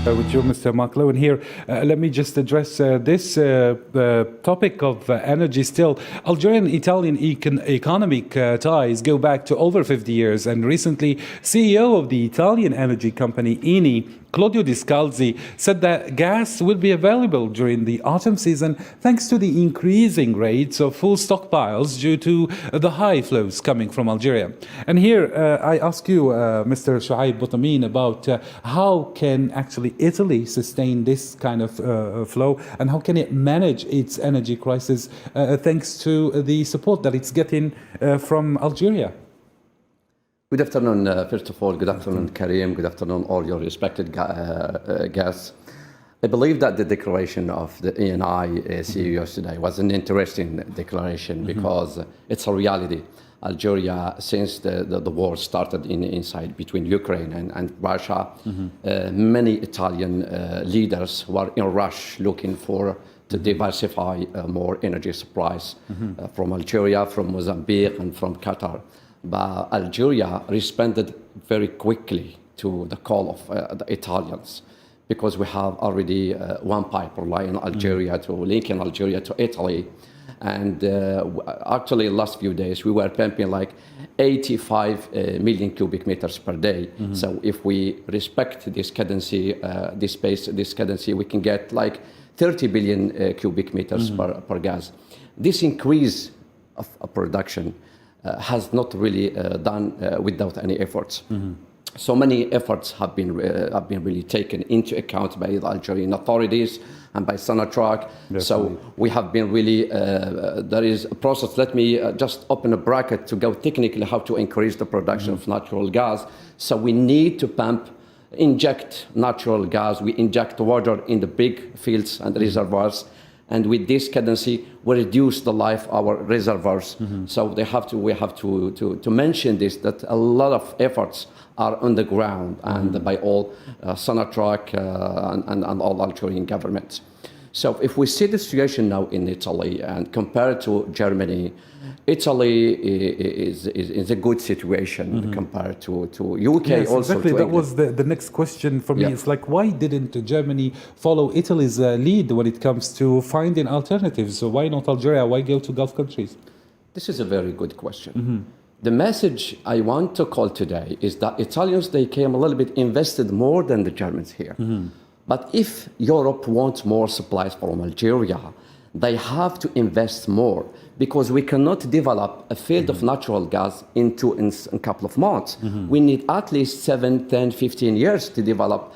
With you, Mr. McLowan here. Let me just address this topic of energy still. Algerian-Italian economic ties go back to over 50 years, and recently CEO of the Italian energy company Eni, Claudio Descalzi, said that gas will be available during the autumn season thanks to the increasing rates of full stockpiles due to the high flows coming from Algeria. And here I ask you, Mr. Choeib Boutamine, about how can actually Italy sustain this kind of flow, and how can it manage its energy crisis thanks to the support that it's getting from Algeria? Good afternoon, first of all. Good afternoon, Karim. Good afternoon, all your respected guests. I believe that the declaration of the ENI CEO yesterday was an interesting declaration because it's a reality. Algeria, since the war started inside between Ukraine and Russia, many Italian leaders were in rush looking to diversify more energy supplies from Algeria, from Mozambique, and from Qatar. But Algeria responded very quickly to the call of the Italians, because we have already one pipeline in Algeria to link in Algeria to Italy. And actually, last few days, we were pumping like 85 million cubic meters per day. So if we respect this cadency, this cadency, we can get like 30 billion cubic meters per gas. This increase of production has not really done without any efforts. So many efforts have been really taken into account by the Algerian authorities and by Sonatrach. So we have been really, there is a process. Let me just open a bracket to go technically how to increase the production of natural gas. So we need to inject natural gas. We inject water in the big fields and reservoirs. And with this cadency, we reduce the life of our reservoirs. So we have to mention this, that a lot of efforts are on the ground and by all Sonatrach and all Algerian governments. So if we see the situation now in Italy and compare it to Germany, Italy is a good situation compared to UK. Yes, also. Exactly, that was the next question for me. Yeah. It's like, why didn't Germany follow Italy's lead when it comes to finding alternatives? So why not Algeria? Why go to Gulf countries? This is a very good question. The message I want to call today is that Italians, they came a little bit invested more than the Germans here. But if Europe wants more supplies from Algeria, they have to invest more, because we cannot develop a field of natural gas in a couple of months. We need at least 7, 10, 15 years to develop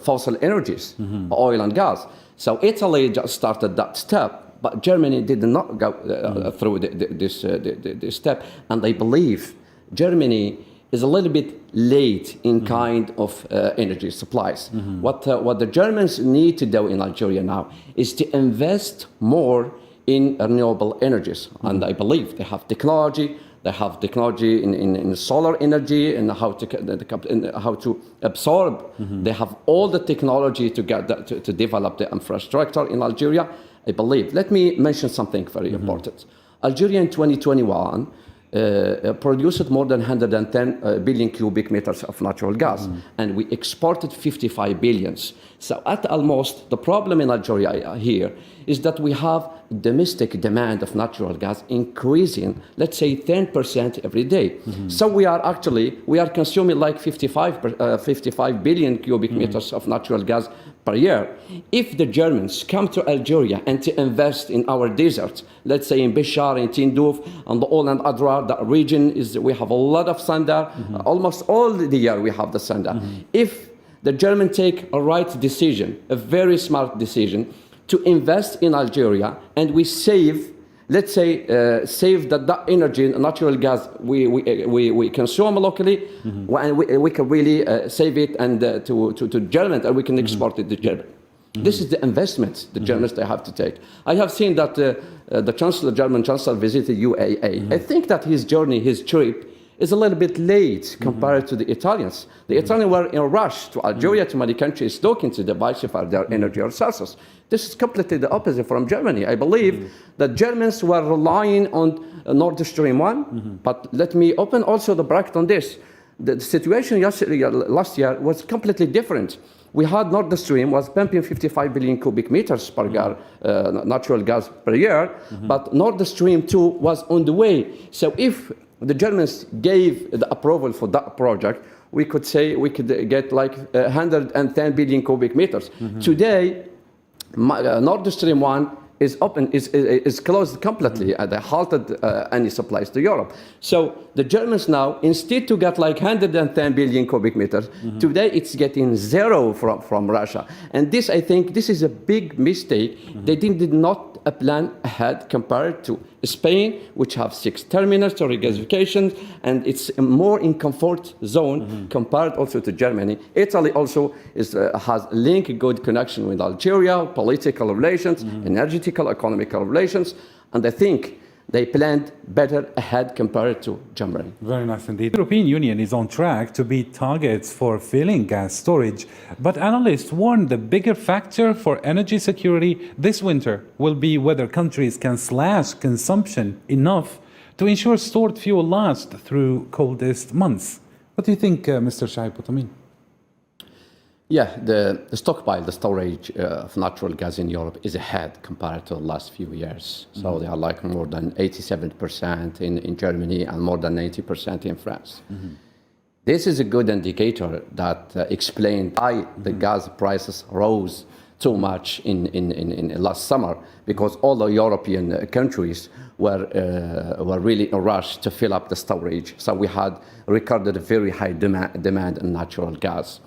fossil energies, oil and gas. So Italy just started that step, but Germany did not go through this step. And I believe Germany is a little bit late in kind of energy supplies. What the Germans need to do in Algeria now is to invest more in renewable energies. And I believe they have technology. They have technology in solar energy and how to absorb. They have all the technology to develop the infrastructure in Algeria, I believe. Let me mention something very important. Algeria in 2021 produced more than 110 billion cubic meters of natural gas, and we exported 55 billions. So at almost, the problem in Algeria here is that we have domestic demand of natural gas increasing, let's say 10% every day. So we are consuming like 55 billion cubic meters of natural gas per year. If the Germans come to Algeria and to invest in our deserts, let's say in Béchar, in Tindouf, and the Oul and Adrar, that region we have a lot of sun there. Almost all the year we have the sun there. If the Germans take a right decision, a very smart decision, to invest in Algeria, and we save, let's say, save that energy, natural gas we consume locally, and we can really save it and to Germany, and we can export it to Germany. This is the investment the Germans they have to take. I have seen that the German Chancellor visited UAE. I think that his trip is a little bit late compared to the Italians. The Italians were in a rush to Algeria, to many countries, looking to diversify their energy resources. This is completely the opposite from Germany. I believe that Germans were relying on Nord Stream 1, but let me open also the bracket on this. The situation last year was completely different. We had Nord Stream was pumping 55 billion cubic meters per natural gas per year, but Nord Stream 2 was on the way. So if the Germans gave the approval for that project, we could say we could get like 110 billion cubic meters. Today, Nord Stream 1 is open, is closed completely, and they halted any supplies to Europe. So the Germans now, instead to get like 110 billion cubic meters, today it's getting zero from Russia. And this, I think, this is a big mistake. They did not plan ahead compared to Spain, which have 6 terminals to regasification, and it's more in comfort zone compared also to Germany. Italy also has linked good connection with Algeria, political relations, energetical, economical relations, and I think they planned better ahead compared to Germany. Very nice indeed. The European Union is on track to beat targets for filling gas storage, but analysts warn the bigger factor for energy security this winter will be whether countries can slash consumption enough to ensure stored fuel lasts through coldest months. What do you think, Mr. Choeib Boutamine? Yeah, the stockpile, the storage of natural gas in Europe is ahead compared to the last few years. So they are like more than 87% in Germany and more than 90% in France. This is a good indicator that explains why the gas prices rose too much in last summer, because all the European countries were really in a rush to fill up the storage. So we had recorded a very high demand in natural gas.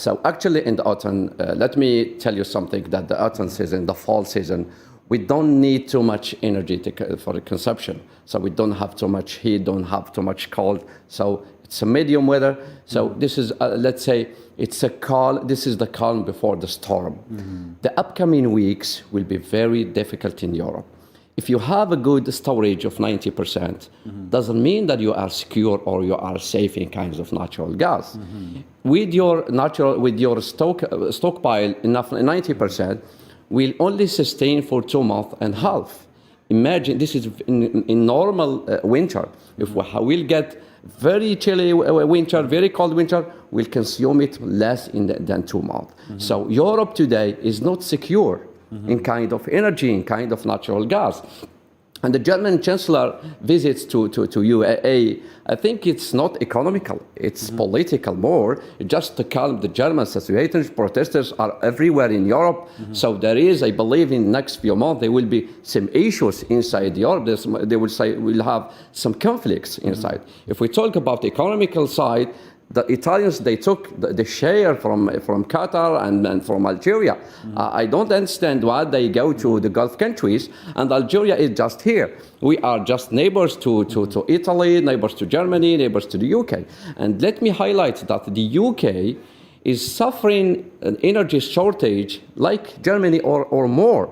So actually in the autumn, let me tell you something, that the autumn season, the fall season, we don't need too much energy for the consumption. So we don't have too much heat, don't have too much cold. So it's a medium weather. So this is, let's say, it's a calm, this is the calm before the storm. The upcoming weeks will be very difficult in Europe. If you have a good storage of 90%, doesn't mean that you are secure or you are safe in kinds of natural gas. With your stockpile enough 90%, will only sustain for 2.5 months. Imagine this is in normal winter. If we'll get very chilly winter, very cold winter, we'll consume it less than 2 months. So Europe today is not secure in kind of energy, in kind of natural gas. And the German Chancellor visits to UAE, I think it's not economical, it's political more, just to calm the German situation. Protesters are everywhere in Europe, so there is, I believe, in the next few months, there will be some issues inside Europe. They will say we'll have some conflicts inside. If we talk about the economical side, the Italians, they took the share from Qatar and from Algeria. I don't understand why they go to the Gulf countries, and Algeria is just here. We are just neighbors to Italy, neighbors to Germany, neighbors to the UK. And let me highlight that the UK is suffering an energy shortage like Germany or more,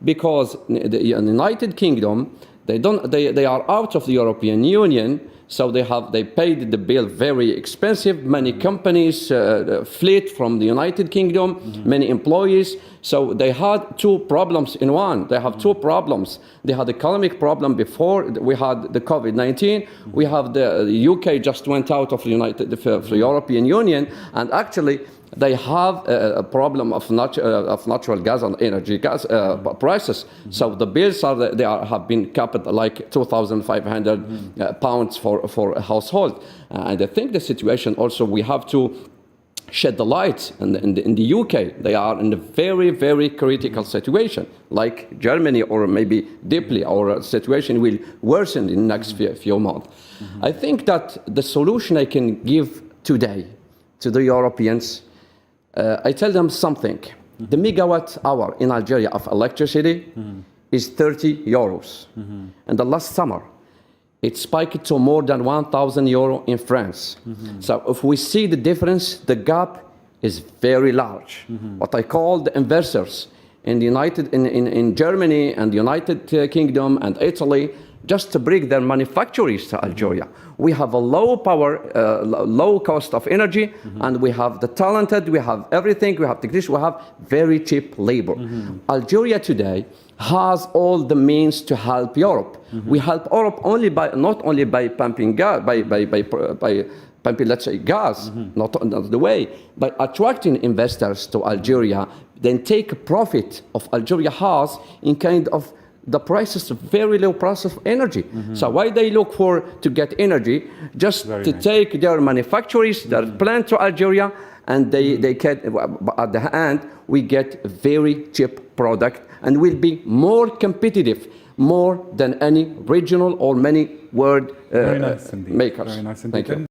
because the United Kingdom, they are out of the European Union. So they paid the bill very expensive. Many companies fled from the United Kingdom, many employees. So they had 2 problems in one. They have 2 problems. They had the economic problem before we had the COVID-19. We have the UK just went out of the European Union, and actually they have a problem of natural gas and energy gas prices. So the bills have been capped like 2,500 pounds for a household. And I think the situation also, we have to shed the light in the UK. They are in a very, very critical situation, like Germany, or maybe deeply, our situation will worsen in the next few months. I think that the solution I can give today to the Europeans, I tell them something. The megawatt hour in Algeria of electricity is 30 euros. And the last summer, it spiked to more than 1,000 euro in France. So if we see the difference, the gap is very large. What I call the inversers in Germany and the United Kingdom and Italy, just to bring their manufacturers to Algeria. We have a low power, low cost of energy, and we have the talented, we have everything, we have technicians, we have very cheap labor. Algeria today has all the means to help Europe. We help Europe only by, not only by pumping gas, by pumping, let's say, gas, not the way, but attracting investors to Algeria, then take a profit of Algeria has in kind of the prices, very low price of energy. So why they look for to get energy? Just to take their manufacturers, their plant to Algeria, and they can, at the end, we get a very cheap product and will be more competitive, more than any regional or many world Very nice indeed. makers. Very nice Thank indeed. you.